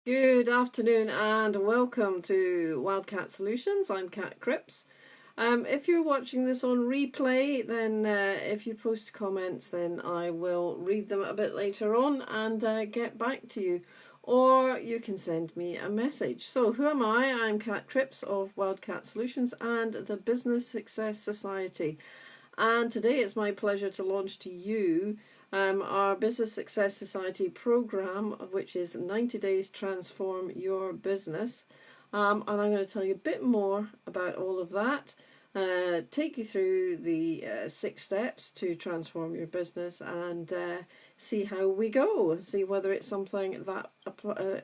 Good afternoon and welcome to Wildcat Solutions. I'm Kat Cripps. If you're watching this on replay, then if you post comments, then I will read them a bit later on and get back to you. Or you can send me a message. So, who am I? I'm Kat Cripps of Wildcat Solutions and the Business Success Society. And today it's my pleasure to launch to you our Business Success Society program, which is 90 Days Transform Your Business. And I'm going to tell you a bit more about all of that, take you through the 6 steps to transform your business and see how we go, see whether it's something that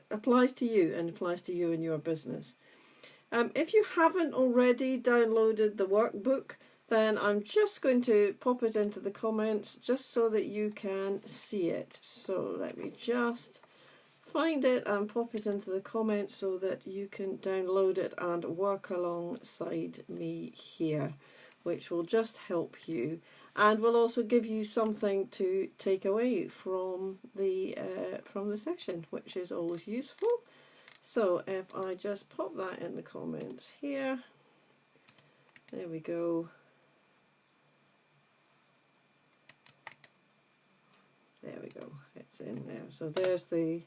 applies to you and applies to you in your business. If you haven't already downloaded the workbook, then I'm just going to pop it into the comments just so that you can see it. So let me just find it and pop it into the comments so that you can download it and work alongside me here, which will just help you and will also give you something to take away from the session, which is always useful. So if I just pop that in the comments here, there we go. There we go, it's in there. So there's the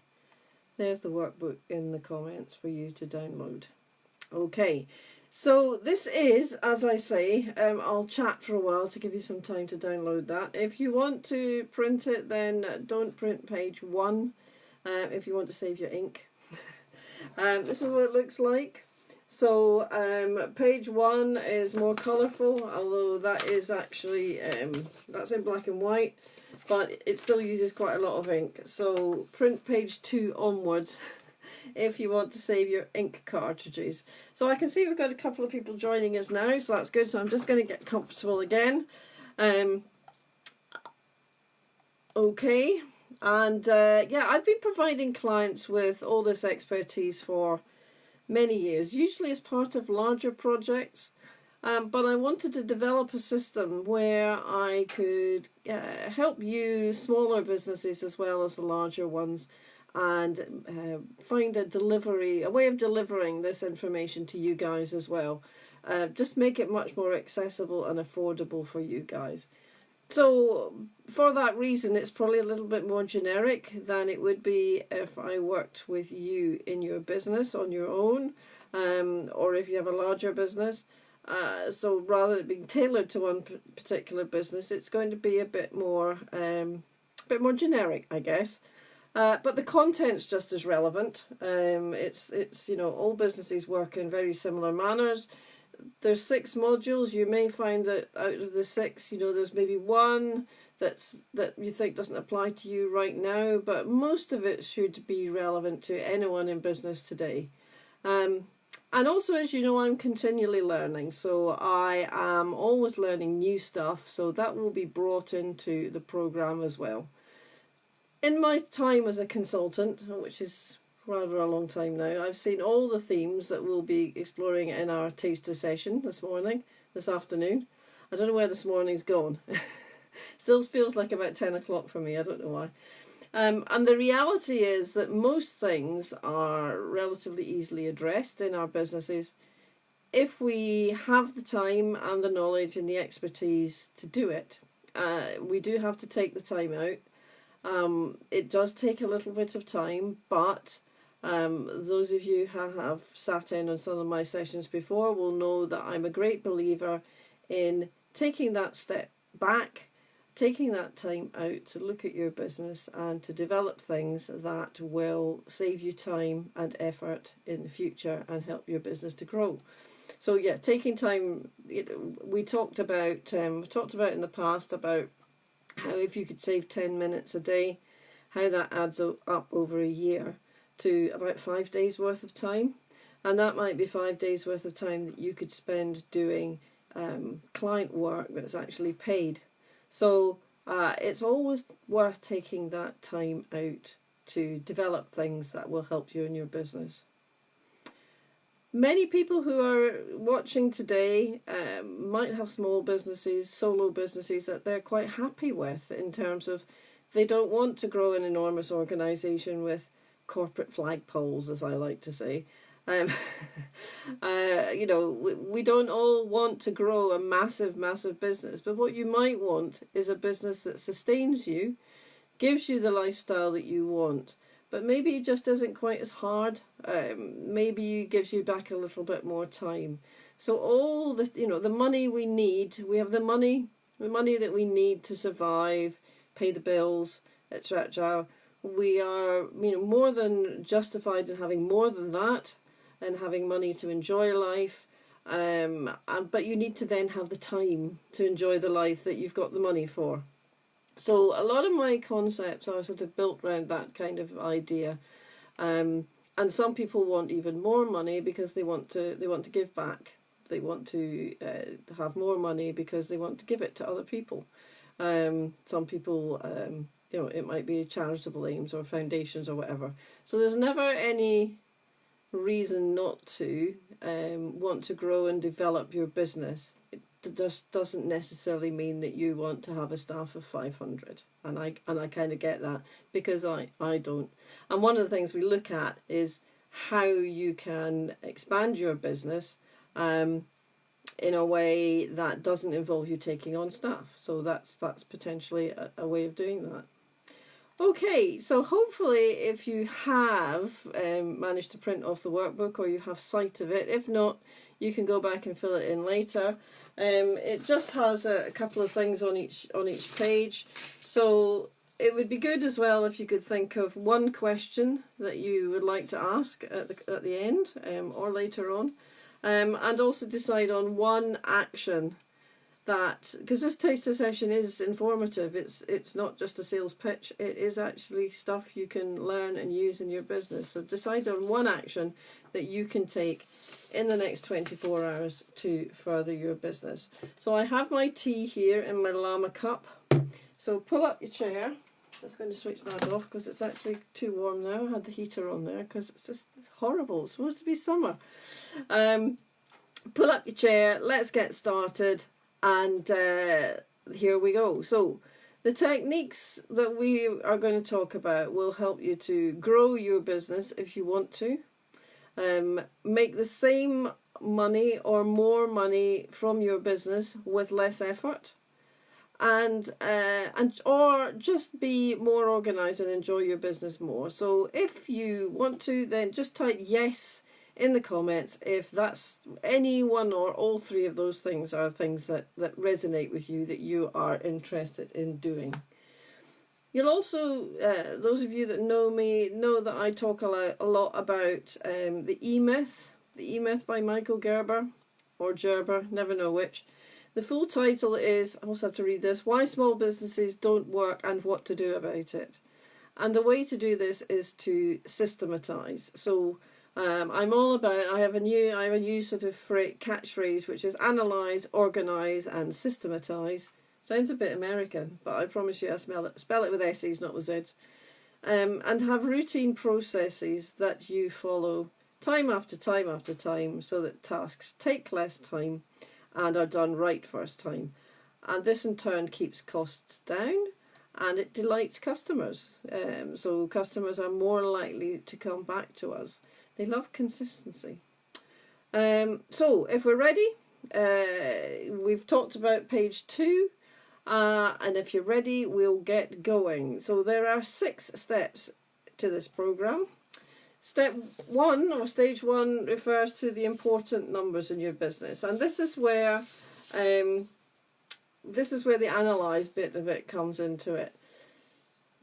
workbook in the comments for you to download. Okay, so this is, as I say, I'll chat for a while to give you some time to download that. If you want to print it, then don't print page 1 if you want to save your ink. This is what it looks like. So page 1 is more colourful, although that is actually, that's in black and white, but it still uses quite a lot of ink. So print page 2 onwards if you want to save your ink cartridges. So I can see we've got a couple of people joining us now, so that's good. So I'm just going to get comfortable again. Okay, and yeah, I've been providing clients with all this expertise for many years, usually as part of larger projects. But I wanted to develop a system where I could help you, smaller businesses as well as the larger ones, and find a way of delivering this information to you guys as well. Just make it much more accessible and affordable for you guys. So for that reason, it's probably a little bit more generic than it would be if I worked with you in your business on your own, or if you have a larger business. So rather than being tailored to one particular business, it's going to be a bit more generic, I guess. But the content's just as relevant. It's all businesses work in very similar manners. There's 6 modules. You may find that out of the 6, there's maybe one that you think doesn't apply to you right now, but most of it should be relevant to anyone in business today. And also, as you know, I'm continually learning, so I am always learning new stuff, so that will be brought into the program as well. In my time as a consultant, which is rather a long time now, I've seen all the themes that we'll be exploring in our taster session this afternoon. I don't know where this morning's gone. Still feels like about 10 o'clock for me, I don't know why. And the reality is that most things are relatively easily addressed in our businesses if we have the time and the knowledge and the expertise to do it. We do have to take the time out. It does take a little bit of time, but those of you who have sat in on some of my sessions before will know that I'm a great believer in taking that step back, taking that time out to look at your business and to develop things that will save you time and effort in the future and help your business to grow. So yeah, taking time, we talked about in the past about how if you could save 10 minutes a day, how that adds up over a year to about 5 days worth of time. And that might be 5 days worth of time that you could spend doing client work that's actually paid. So it's always worth taking that time out to develop things that will help you in your business. Many people who are watching today might have small businesses, solo businesses that they're quite happy with in terms of they don't want to grow an enormous organisation with corporate flagpoles, as I like to say. Um, you know, we don't all want to grow a massive, massive business, but what you might want is a business that sustains you, gives you the lifestyle that you want, but maybe it just isn't quite as hard. Maybe it gives you back a little bit more time. So all the, you know, the money we need, we have the money that we need to survive, pay the bills, etc. We are, you know, more than justified in having more than that, and having money to enjoy life. But you need to then have the time to enjoy the life that you've got the money for. So a lot of my concepts are sort of built around that kind of idea. And some people want even more money because they want to give back. They want to have more money because they want to give it to other people. Some people, you know, it might be charitable aims or foundations or whatever. So there's never any reason not to want to grow and develop your business. It just doesn't necessarily mean that you want to have a staff of 500, and I kind of get that, because I don't. And one of the things we look at is how you can expand your business in a way that doesn't involve you taking on staff. So that's potentially a way of doing that. Okay, so hopefully if you have managed to print off the workbook, or you have sight of it, if not, you can go back and fill it in later. It just has a couple of things on each page, so it would be good as well if you could think of one question that you would like to ask at the end or later on, and also decide on one action. That, because this taster session is informative, it's not just a sales pitch, it is actually stuff you can learn and use in your business. So decide on one action that you can take in the next 24 hours to further your business. So I have my tea here in my llama cup, so pull up your chair. Just going to switch that off because it's actually too warm now. I had the heater on there because it's horrible. It's supposed to be summer. Pull up your chair, let's get started. And here we go. So the techniques that we are going to talk about will help you to grow your business if you want to. Make the same money or more money from your business with less effort. And or just be more organized and enjoy your business more. So if you want to, then just type yes in the comments if that's any one or all three of those things are things that resonate with you, that you are interested in doing. You'll also, those of you that know me, know that I talk a lot about the E-Myth, by Michael Gerber, or Gerber, never know which. The full title is, I also have to read this, Why Small Businesses Don't Work and What to Do About It. And the way to do this is to systematize. So I'm all about, I have a new sort of catchphrase, which is analyze, organize, and systematize. Sounds a bit American, but I promise you I spell it with S's, not with Z's. And have routine processes that you follow time after time after time, so that tasks take less time and are done right first time. And this in turn keeps costs down, and it delights customers. So customers are more likely to come back to us. They love consistency. So if we're ready, we've talked about page 2, and if you're ready, we'll get going. So there are 6 steps to this program. Step 1, or stage 1, refers to the important numbers in your business, and this is where the analyze bit of it comes into it.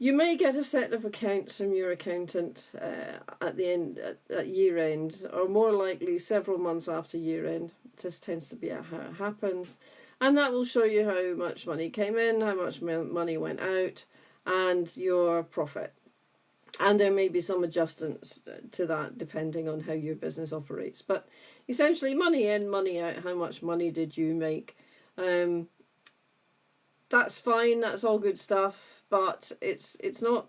You may get a set of accounts from your accountant at the end, at year end, or more likely several months after year end. This tends to be how it happens, and that will show you how much money came in, how much money went out, and your profit. And there may be some adjustments to that depending on how your business operates. But essentially, money in, money out, how much money did you make? That's fine, that's all good stuff. But it's not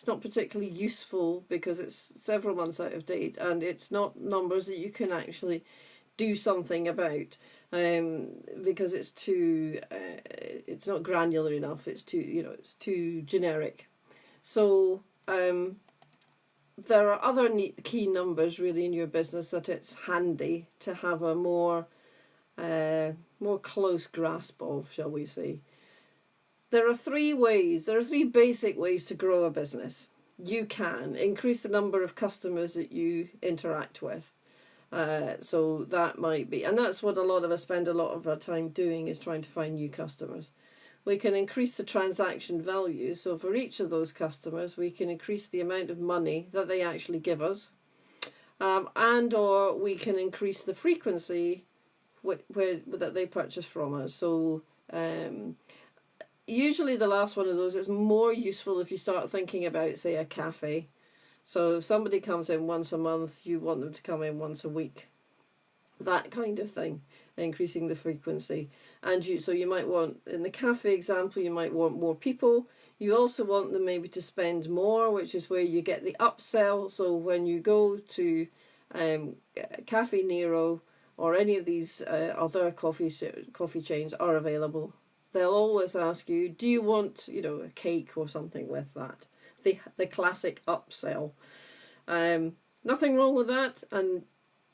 particularly useful because it's several months out of date, and it's not numbers that you can actually do something about, because it's too it's not granular enough. It's too, it's too generic. So there are other key numbers really in your business that it's handy to have a more close grasp of, shall we say. There are three basic ways to grow a business. You can increase the number of customers that you interact with. So that might be, and that's what a lot of us spend a lot of our time doing, is trying to find new customers. We can increase the transaction value. So for each of those customers, we can increase the amount of money that they actually give us. And or we can increase the frequency that they purchase from us. So usually the last one of those is more useful if you start thinking about, say, a cafe. So if somebody comes in once a month, you want them to come in once a week. That kind of thing, increasing the frequency. And you might want, in the cafe example, you might want more people. You also want them maybe to spend more, which is where you get the upsell. So when you go to Cafe Nero or any of these other coffee chains are available, they'll always ask you, do you want, a cake or something with that? The classic upsell. Nothing wrong with that, and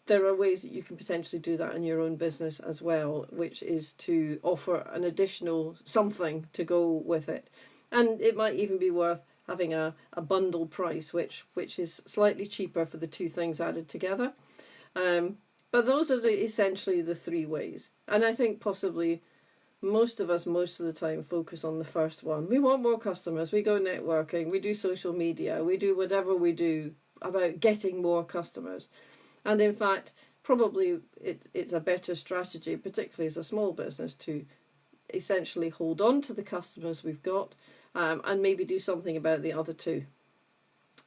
there are ways that you can potentially do that in your own business as well, which is to offer an additional something to go with it. And it might even be worth having a bundle price, which is slightly cheaper for the two things added together. But those are essentially the three ways. And I think possibly most of us, most of the time, focus on the first one. We want more customers, we go networking, we do social media, we do whatever we do about getting more customers. And in fact, probably it's a better strategy, particularly as a small business, to essentially hold on to the customers we've got and maybe do something about the other two.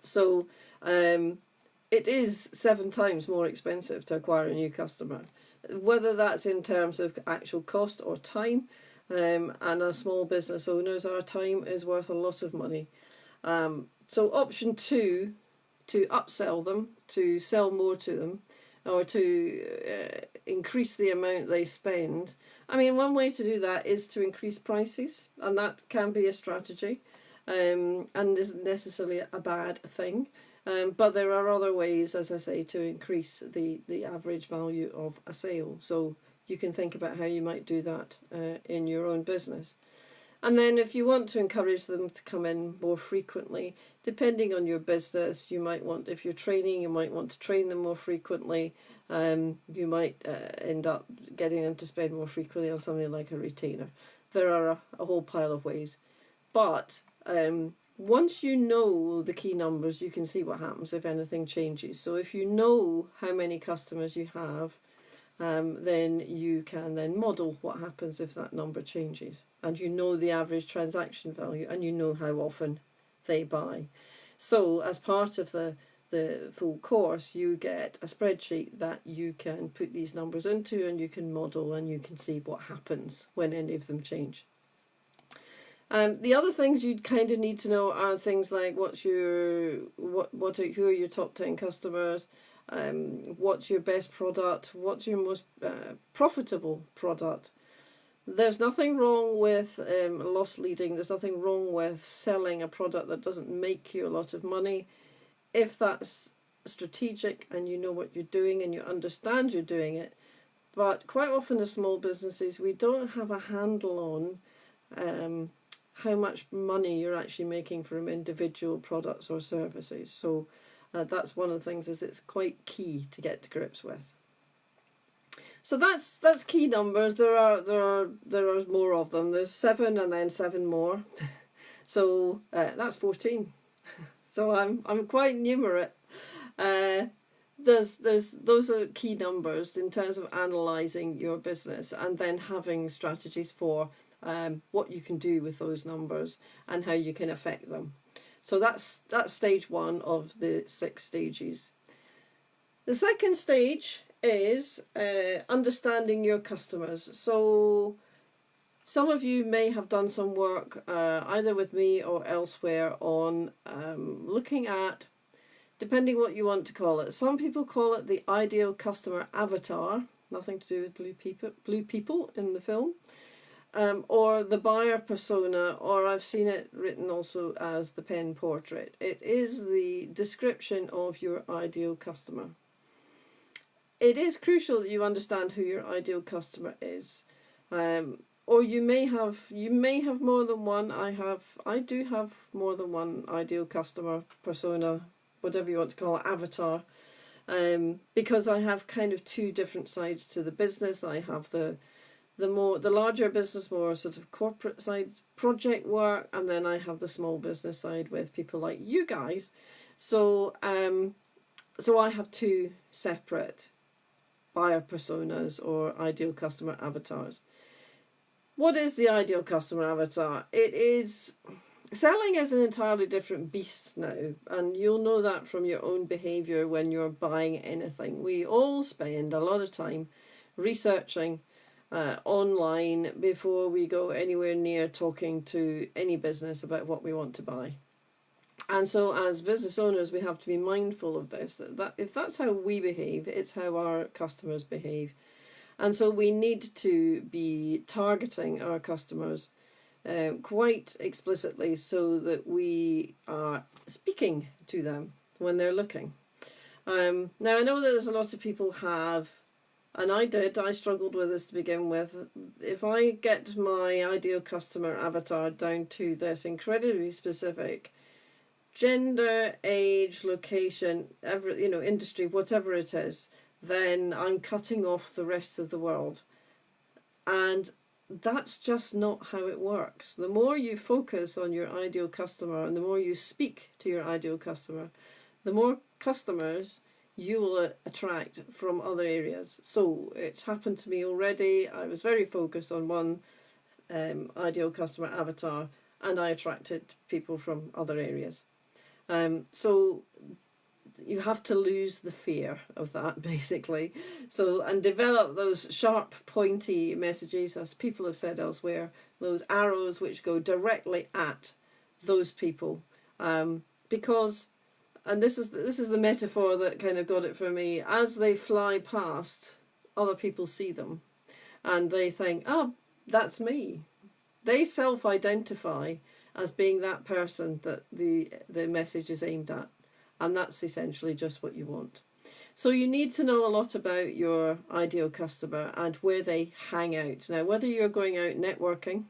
So it is 7 times more expensive to acquire a new customer, whether that's in terms of actual cost or time. And as small business owners, our time is worth a lot of money. So option 2, to upsell them, to sell more to them, or to increase the amount they spend. I mean, one way to do that is to increase prices, and that can be a strategy, and isn't necessarily a bad thing. But there are other ways, as I say, to increase the average value of a sale. So you can think about how you might do that in your own business. And then if you want to encourage them to come in more frequently, depending on your business, you might want, if you're training, you might want to train them more frequently. You might end up getting them to spend more frequently on something like a retainer. There are a whole pile of ways. But once you know the key numbers, you can see what happens if anything changes. So if you know how many customers you have, then you can then model what happens if that number changes. And you know the average transaction value, and you know how often they buy. So as part of the full course, you get a spreadsheet that you can put these numbers into, and you can model, and you can see what happens when any of them change. The other things you'd kind of need to know are things like who are your top 10 customers, what's your best product, what's your most profitable product. There's nothing wrong with loss leading. There's nothing wrong with selling a product that doesn't make you a lot of money, if that's strategic and you know what you're doing and you understand you're doing it. But quite often as small businesses, we don't have a handle on how much money you're actually making from individual products or services. So that's one of the things, is it's quite key to get to grips with. So that's key numbers. There are more of them. There's 7 and then 7 more. So that's 14. So I'm quite numerate. Those are key numbers in terms of analysing your business and then having strategies for what you can do with those numbers and how you can affect them. So that's stage 1 of the 6 stages. The second stage is understanding your customers. So some of you may have done some work either with me or elsewhere on looking at, depending what you want to call it. Some people call it the ideal customer avatar, nothing to do with blue people in the film. or the buyer persona, or I've seen it written also as the pen portrait. It is the description of your ideal customer. It is crucial that you understand who your ideal customer is, or you may have more than one. I do have more than one ideal customer persona, whatever you want to call it, avatar, because I have kind of two different sides to the business. I have the larger business, more sort of corporate side, project work, and then I have the small business side with people like you guys. So so I have two separate buyer personas or ideal customer avatars. What is the ideal customer avatar? Selling is an entirely different beast now, and you'll know that from your own behaviour when you're buying anything. We all spend a lot of time researching online before we go anywhere near talking to any business about what we want to buy. And so as business owners, we have to be mindful of this, that if that's how we behave, it's how our customers behave. And so we need to be targeting our customers quite explicitly so that we are speaking to them when they're looking. Now, I know that there's a lot of people have, and I struggled with this to begin with. If I get my ideal customer avatar down to this incredibly specific gender, age, location, industry, whatever it is, then I'm cutting off the rest of the world. And that's just not how it works. The more you focus on your ideal customer and the more you speak to your ideal customer, the more customers you will attract from other areas. So it's happened to me already. I was very focused on one ideal customer avatar, and I attracted people from other areas. So you have to lose the fear of that, basically. So, and develop those sharp, pointy messages, as people have said elsewhere, those arrows which go directly at those people. Because, and this is the metaphor that kind of got it for me, as they fly past, other people see them. And they think, oh, that's me. They self-identify as being that person that the message is aimed at. And that's essentially just what you want. So you need to know a lot about your ideal customer and where they hang out. Now, whether you're going out networking,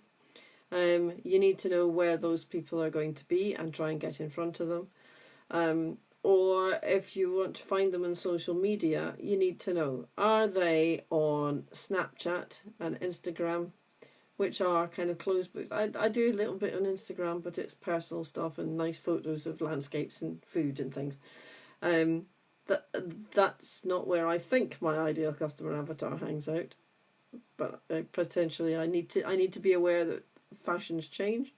you need to know where those people are going to be and try and get in front of them. Or if you want to find them on social media, you need to know, are they on Snapchat and Instagram, which are kind of closed books. I do a little bit on Instagram, but it's personal stuff and nice photos of landscapes and food and things. That's not where I think my ideal customer avatar hangs out. But potentially I need to be aware that fashions change.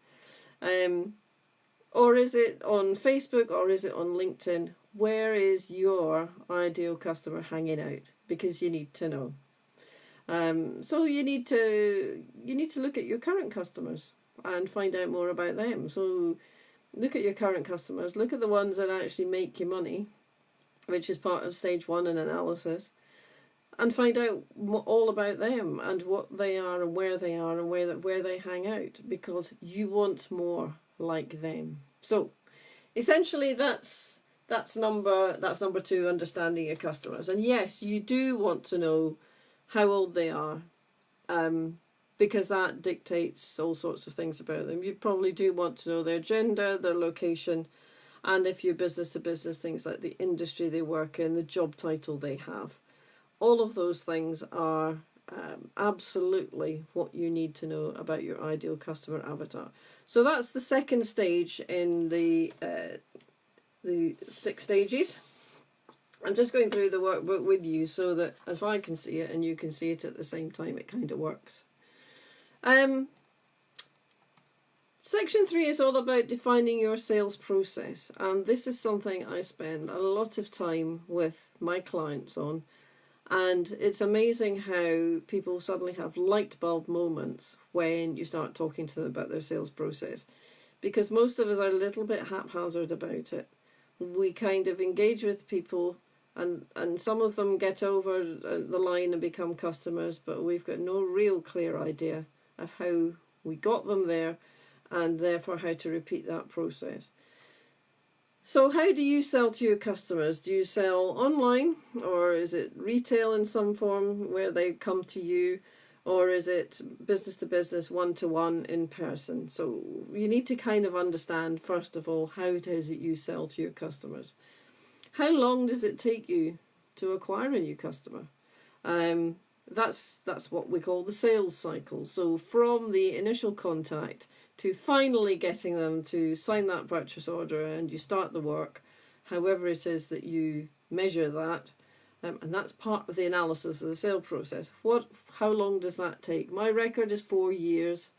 Or is it on Facebook or is it on LinkedIn? Where is your ideal customer hanging out? Because you need to know. So you need to look at your current customers and find out more about them. So look at your current customers, look at the ones that actually make you money, which is part of stage 1 in analysis, and find out all about them and what they are and where they are and where they hang out, because you want more like them. So essentially that's number 2, understanding your customers. And yes, you do want to know how old they are, because that dictates all sorts of things about them. You probably do want to know their gender, their location, and if you're business to business, things like the industry they work in, the job title they have. All of those things are absolutely what you need to know about your ideal customer avatar. So that's the second stage in the 6 stages. I'm just going through the workbook with you so that if I can see it and you can see it at the same time, it kind of works. Section 3 is all about defining your sales process, and this is something I spend a lot of time with my clients on, and it's amazing how people suddenly have light bulb moments when you start talking to them about their sales process, because most of us are a little bit haphazard about it. We kind of engage with people, and some of them get over the line and become customers, but we've got no real clear idea of how we got them there, and therefore how to repeat that process. So how do you sell to your customers? Do you sell online, or is it retail in some form where they come to you, or is it business to business, one-to-one in person? So you need to kind of understand, first of all, how it is that you sell to your customers. How long does it take you to acquire a new customer? That's what we call the sales cycle. So from the initial contact to finally getting them to sign that purchase order and you start the work, however it is that you measure that, and that's part of the analysis of the sale process. How long does that take? My record is 4 years.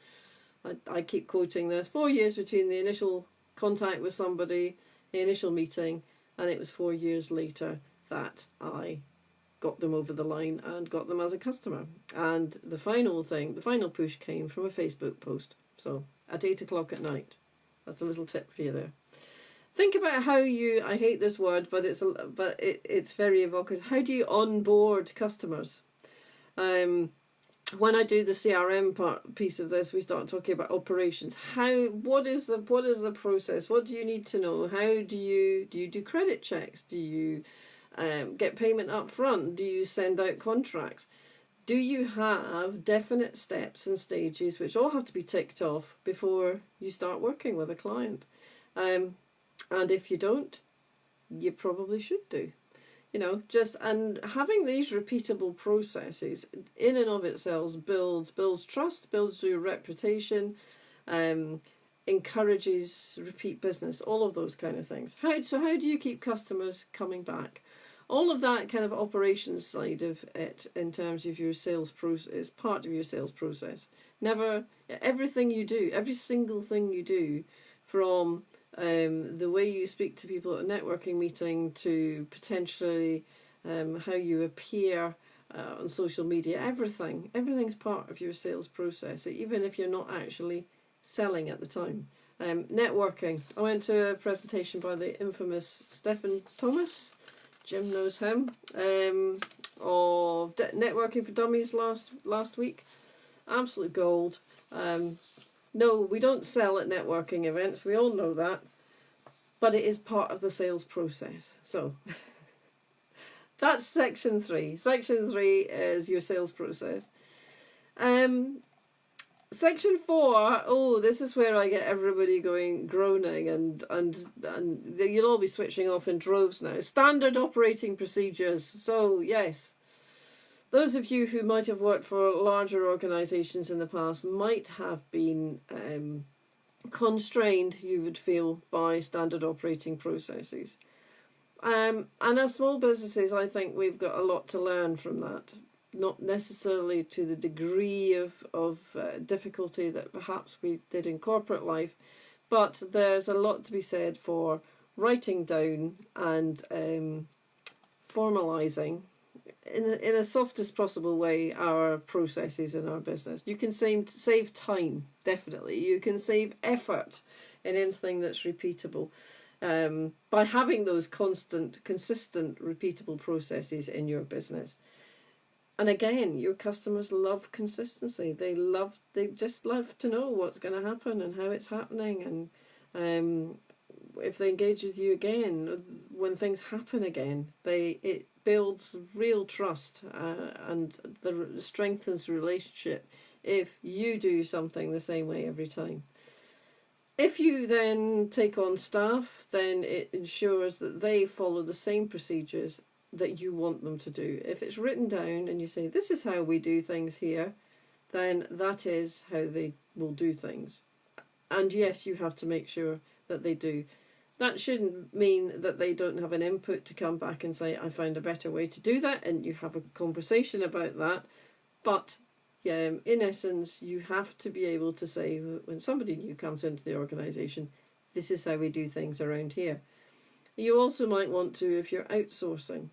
I keep quoting this. 4 years between the initial contact with somebody, the initial meeting, and it was 4 years later that I got them over the line and got them as a customer. And the final push came from a Facebook post. So at 8 o'clock at night. That's a little tip for you there. Think about how I hate this word, but it's very evocative. How do you onboard customers? When I do the CRM piece of this, we start talking about operations. What is the process? What do you need to know? How do you do credit checks? Do you get payment up front? Do you send out contracts? Do you have definite steps and stages which all have to be ticked off before you start working with a client? And if you don't, you probably should do. And having these repeatable processes in and of itself builds trust, builds your reputation, encourages repeat business, all of those kind of things. How do you keep customers coming back? All of that kind of operations side of it in terms of your sales process is part of your sales process. Everything you do, every single thing you do, from the way you speak to people at a networking meeting to potentially how you appear on social media, everything's part of your sales process, even if you're not actually selling at the time. Networking. I went to a presentation by the infamous Stephen Thomas. Jim knows him, of Networking for Dummies last week. Absolute gold. No, we don't sell at networking events. We all know that. But it is part of the sales process. So that's section 3. Section 3 is your sales process. Section 4, this is where I get everybody groaning, and you'll all be switching off in droves now. Standard operating procedures. So yes, those of you who might have worked for larger organisations in the past might have been constrained, you would feel, by standard operating processes. And as small businesses, I think we've got a lot to learn from that. Not necessarily to the degree of difficulty that perhaps we did in corporate life, but there's a lot to be said for writing down and formalising in a softest possible way our processes in our business. You can save time, definitely. You can save effort in anything that's repeatable by having those consistent, repeatable processes in your business. And again, your customers love consistency. They just love to know what's going to happen and how it's happening. And if they engage with you again, when things happen again, it builds real trust and strengthens the relationship if you do something the same way every time. If you then take on staff, then it ensures that they follow the same procedures that you want them to do. If it's written down and you say, this is how we do things here, then that is how they will do things. And yes, you have to make sure that they do. That shouldn't mean that they don't have an input to come back and say, I found a better way to do that, and you have a conversation about that. But in essence, you have to be able to say, when somebody new comes into the organisation, this is how we do things around here. You also might want to, if you're outsourcing,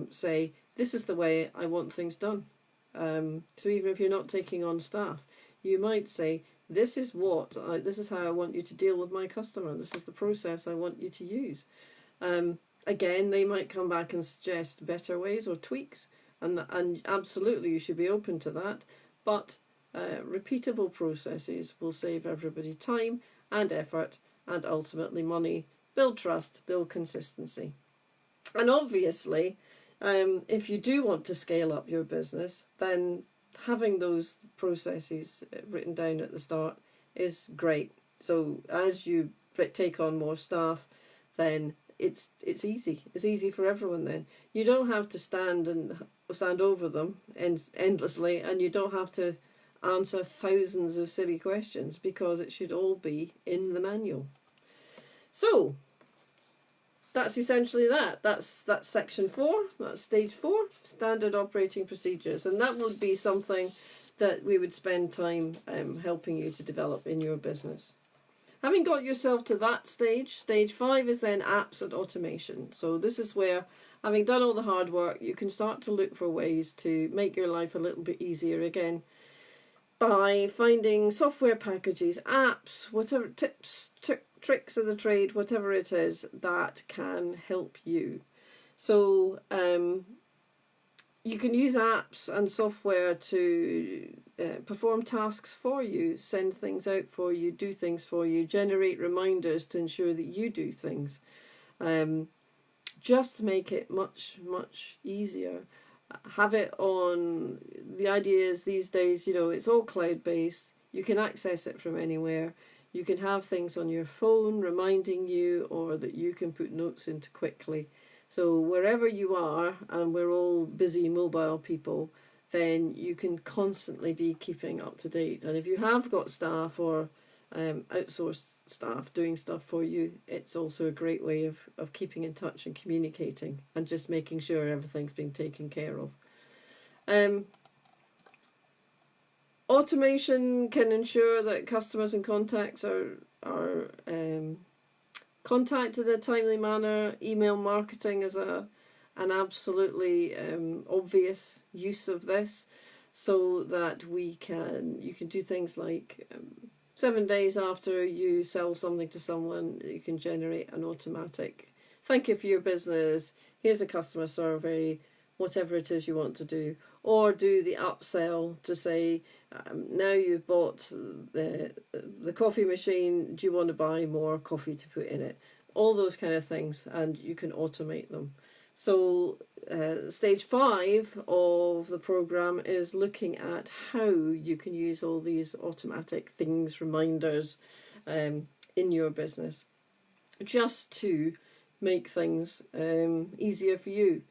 say, this is the way I want things done. So even if you're not taking on staff, you might say, this is how I want you to deal with my customer. This is the process I want you to use. Again, they might come back and suggest better ways or tweaks, and absolutely you should be open to that. But Repeatable processes will save everybody time and effort and ultimately money, build trust, build consistency. And obviously, if you do want to scale up your business, then having those processes written down at the start is great. So as you take on more staff, then it's easy. It's easy for everyone then. You don't have to stand over them endlessly, and you don't have to answer thousands of silly questions, because it should all be in the manual. So that's essentially that. That's section 4. That's stage 4, standard operating procedures, and that would be something that we would spend time helping you to develop in your business. Having got yourself to that stage, stage 5 is then apps and automation. So this is where, having done all the hard work, you can start to look for ways to make your life a little bit easier again by finding software packages, apps, whatever, tips, tricks of the trade, whatever it is that can help you. So you can use apps and software to perform tasks for you, send things out for you, do things for you, generate reminders to ensure that you do things. Just make it much, much easier. Have it on, the idea is these days, it's all cloud-based. You can access it from anywhere. You can have things on your phone reminding you, or that you can put notes into quickly. So wherever you are, and we're all busy mobile people, then you can constantly be keeping up to date. And if you have got staff or outsourced staff doing stuff for you, it's also a great way of keeping in touch and communicating and just making sure everything's being taken care of. Automation can ensure that customers and contacts are contacted in a timely manner. Email marketing is an absolutely obvious use of this, so that you can do things like 7 days after you sell something to someone, you can generate an automatic thank you for your business, here's a customer survey, whatever it is you want to do. Or do the upsell to say, now you've bought the coffee machine, do you want to buy more coffee to put in it? All those kind of things, and you can automate them. So stage 5 of the program is looking at how you can use all these automatic things, reminders, in your business, just to make things easier for you.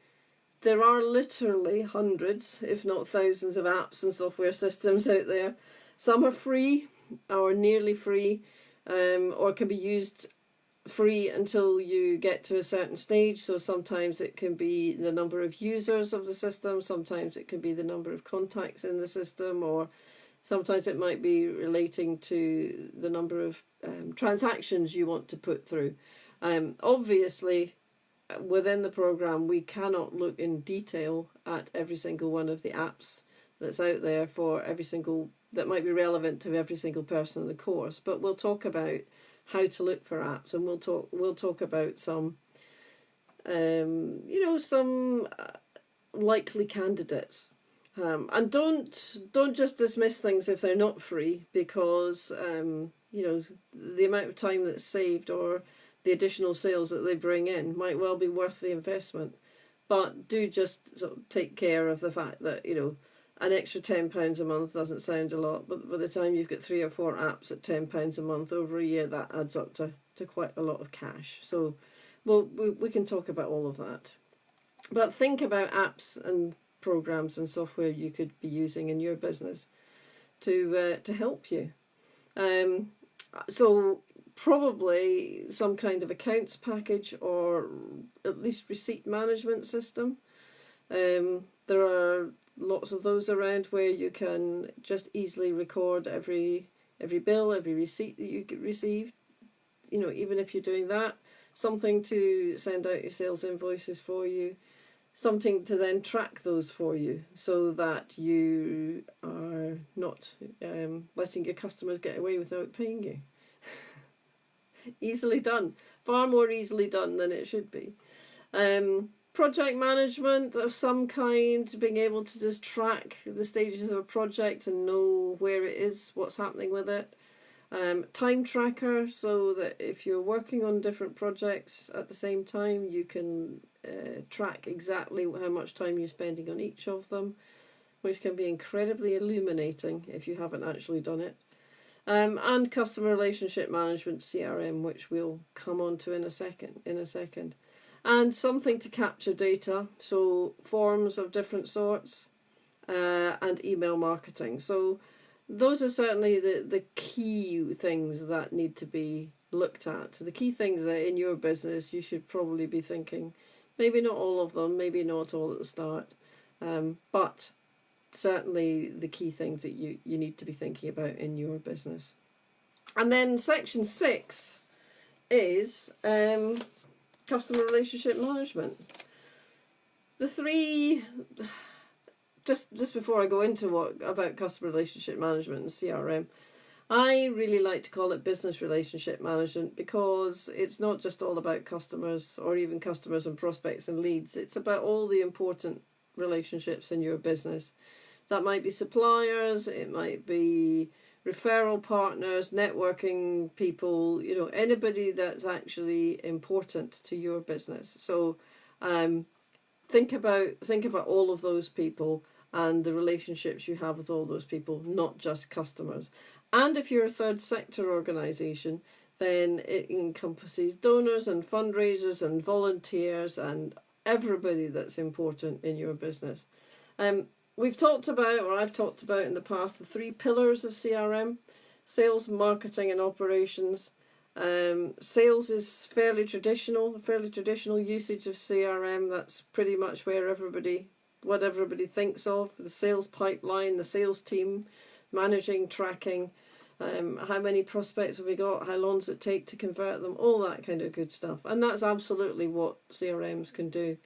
There are literally hundreds, if not thousands, of apps and software systems out there. Some are free or nearly free, or can be used free until you get to a certain stage. So sometimes it can be the number of users of the system, sometimes it can be the number of contacts in the system, or sometimes it might be relating to the number of transactions you want to put through. Obviously, within the program, we cannot look in detail at every single one of the apps that's out there for every single, that might be relevant to every single person in the course, but we'll talk about how to look for apps, and we'll talk about some some likely candidates, and don't just dismiss things if they're not free, because the amount of time that's saved or the additional sales that they bring in might well be worth the investment. But do just sort of take care of the fact that an extra £10 a month doesn't sound a lot, but by the time you've got 3 or 4 apps at £10 a month over a year, that adds up to quite a lot of cash. So we can talk about all of that. But think about apps and programs and software you could be using in your business to help you. So probably some kind of accounts package, or at least receipt management system. There are lots of those around where you can just easily record every bill, every receipt that you get received. Even if you're doing that, something to send out your sales invoices for you, something to then track those for you, so that you are not letting your customers get away without paying you. Easily done, far more easily done than it should be. project management of some kind, being able to just track the stages of a project and know where it is, what's happening with it. Time tracker, so that if you're working on different projects at the same time, you can track exactly how much time you're spending on each of them, which can be incredibly illuminating if you haven't actually done it. And customer relationship management, CRM, which we'll come on to in a second. And something to capture data, so forms of different sorts, and email marketing. So those are certainly the key things that need to be looked at. The key things that in your business you should probably be thinking, maybe not all of them, maybe not all at the start, but certainly the key things that you need to be thinking about in your business. And then section 6 is customer relationship management. The three, just before I go into about customer relationship management and CRM, I really like to call it business relationship management, because it's not just all about customers or even customers and prospects and leads. It's about all the important relationships in your business. That might be suppliers, it might be referral partners, networking people, anybody that's actually important to your business. So think about all of those people and the relationships you have with all those people, not just customers. And if you're a third sector organisation, then it encompasses donors and fundraisers and volunteers and everybody that's important in your business. I've talked about in the past, the 3 pillars of CRM: sales, marketing and operations. Sales is fairly traditional usage of CRM. That's pretty much what everybody thinks of: the sales pipeline, the sales team, managing, tracking, how many prospects have we got, how long does it take to convert them, all that kind of good stuff. And that's absolutely what CRMs can do.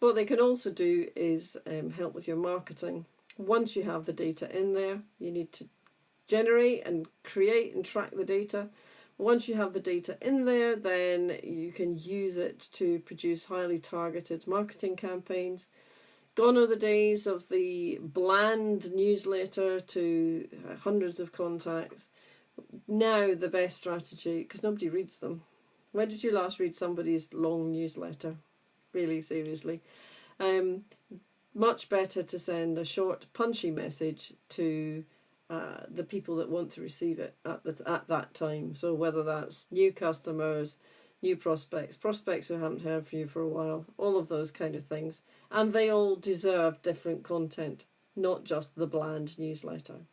What they can also do is help with your marketing. Once you have the data in there, you need to generate and create and track the data. Once you have the data in there, then you can use it to produce highly targeted marketing campaigns. Gone are the days of the bland newsletter to hundreds of contacts. Now the best strategy, because nobody reads them. When did you last read somebody's long newsletter? Really, seriously. Much better to send a short, punchy message to the people that want to receive it at that time. So whether that's new customers, new prospects who haven't heard from you for a while, all of those kind of things. And they all deserve different content, not just the bland newsletter.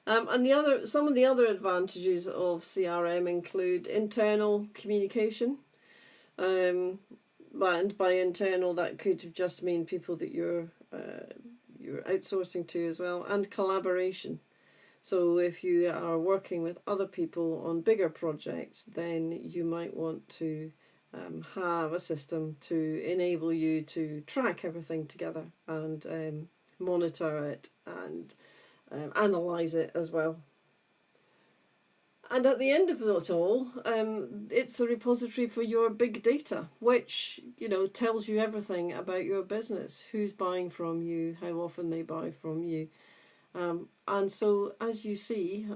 And some of the other advantages of CRM include internal communication. And by internal, that could just mean people that you're outsourcing to as well, and collaboration. So if you are working with other people on bigger projects, then you might want to have a system to enable you to track everything together and monitor it and analyse it as well. And at the end of it all, it's a repository for your big data, which, tells you everything about your business, who's buying from you, how often they buy from you. And so, as you see,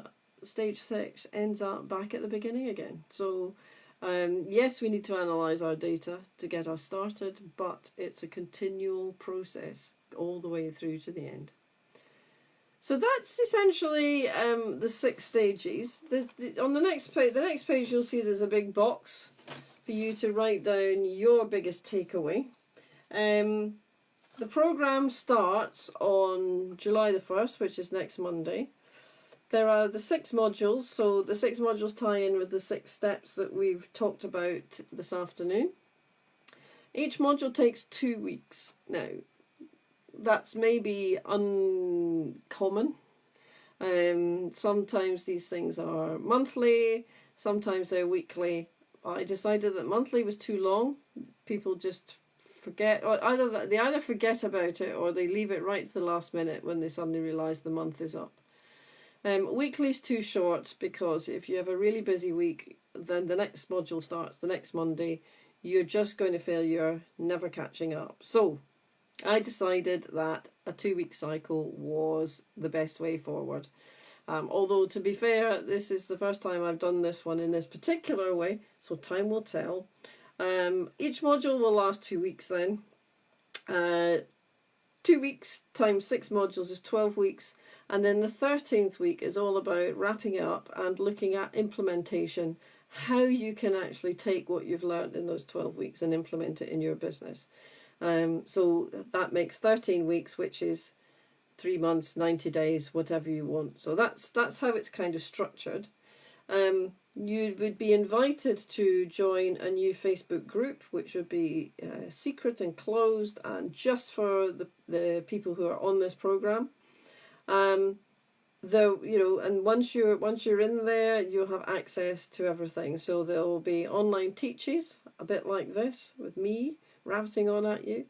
stage 6 ends up back at the beginning again. So, yes, we need to analyse our data to get us started, but it's a continual process all the way through to the end. So that's essentially the 6 stages. On the next page, you'll see there's a big box for you to write down your biggest takeaway. The programme starts on July the 1st, which is next Monday. There are the 6 modules, so the 6 modules tie in with the 6 steps that we've talked about this afternoon. Each module takes 2 weeks. Now, that's maybe uncommon. Sometimes these things are monthly, sometimes they're weekly. I decided that monthly was too long. People just forget, or they either forget about it or they leave it right to the last minute when they suddenly realise the month is up. Weekly is too short, because if you have a really busy week, then the next module starts the next Monday. you're just going to feel you're never catching up. So I decided that a 2-week cycle was the best way forward. Although, to be fair, this is the first time I've done this one in this particular way, so time will tell. Each module will last 2 weeks then. 2 weeks times 6 modules is 12 weeks. And then the 13th week is all about wrapping up and looking at implementation, how you can actually take what you've learned in those 12 weeks and implement it in your business. So that makes 13 weeks, which is 3 months, 90 days, whatever you want. So that's how it's kind of structured. You would be invited to join a new Facebook group, which would be secret and closed and just for the people who are on this program. And once you're in there, you'll have access to everything. So there will be online teaches, a bit like this, with me rabbiting on at you.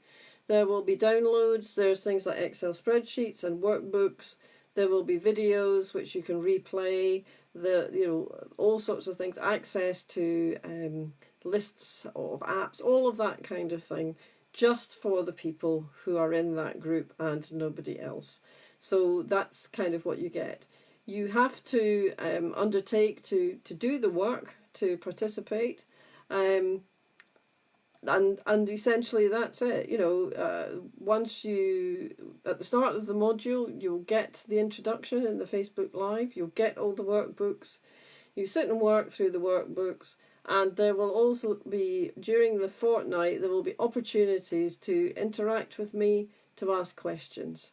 There will be downloads. There's things like Excel spreadsheets and workbooks. There will be videos which you can replay. All sorts of things. Access to lists of apps, all of that kind of thing, just for the people who are in that group and nobody else. So that's kind of what you get. You have to undertake to do the work to participate. And essentially that's it. Once at the start of the module, you'll get the introduction in the Facebook Live, you'll get all the workbooks, you sit and work through the workbooks, and there will also be, during the fortnight, there will be opportunities to interact with me, to ask questions.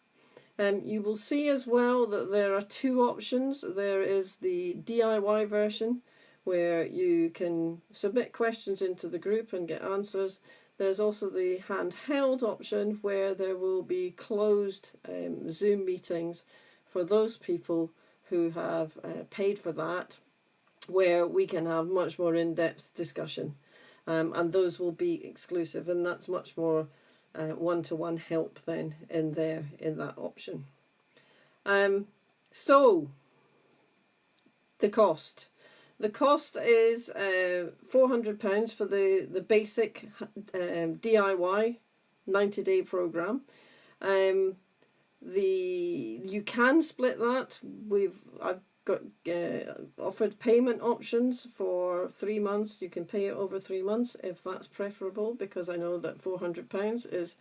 You will see as well that there are 2 options. There is the DIY version, where you can submit questions into the group and get answers. There's also the handheld option, where there will be closed Zoom meetings for those people who have paid for that, where we can have much more in-depth discussion. And those will be exclusive, and that's much more one-to-one help then in that option. So the cost. The cost is £400 for the basic DIY 90-day program. You can split that. I've got offered payment options for 3 months. You can pay it over 3 months if that's preferable, because I know that £400 is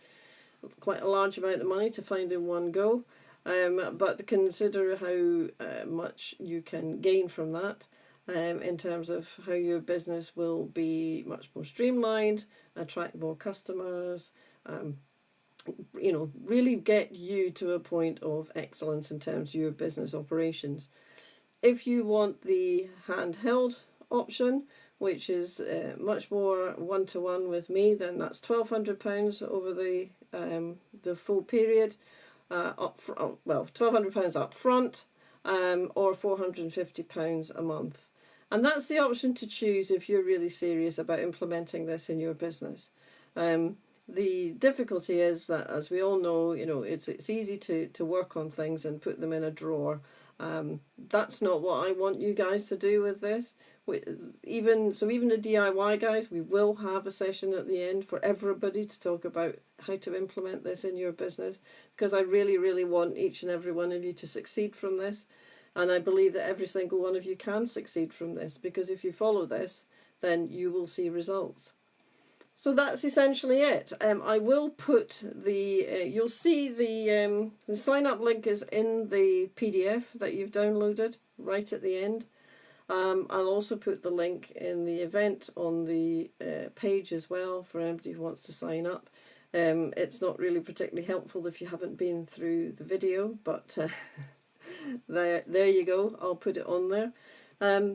quite a large amount of money to find in one go. But consider how much you can gain from that. In terms of how your business will be much more streamlined, attract more customers, really get you to a point of excellence in terms of your business operations. If you want the handheld option, which is much more one-to-one with me, then that's £1,200 over the full period, £1,200 up front, or £450 a month. And that's the option to choose if you're really serious about implementing this in your business. The difficulty is that, as we all know, it's easy to work on things and put them in a drawer. That's not what I want you guys to do with this. Even the DIY guys, we will have a session at the end for everybody to talk about how to implement this in your business, because I really, really want each and every one of you to succeed from this. And I believe that every single one of you can succeed from this, because if you follow this, then you will see results. So that's essentially it. I will put you'll see the sign-up link is in the PDF that you've downloaded right at the end. I'll also put the link in the event on the page as well for anybody who wants to sign up. It's not really particularly helpful if you haven't been through the video, but there you go. I'll put it on there.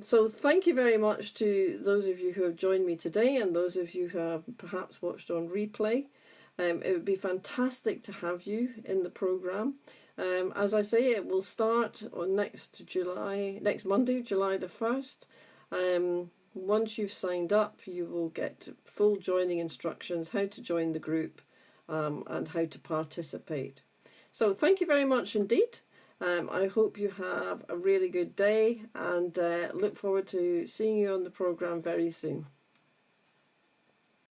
So thank you very much to those of you who have joined me today, and those of you who have perhaps watched on replay. It would be fantastic to have you in the program. As I say, it will start on next Monday, July the 1st. Once you've signed up, you will get full joining instructions, how to join the group, and how to participate. So thank you very much indeed. I hope you have a really good day, and look forward to seeing you on the program very soon.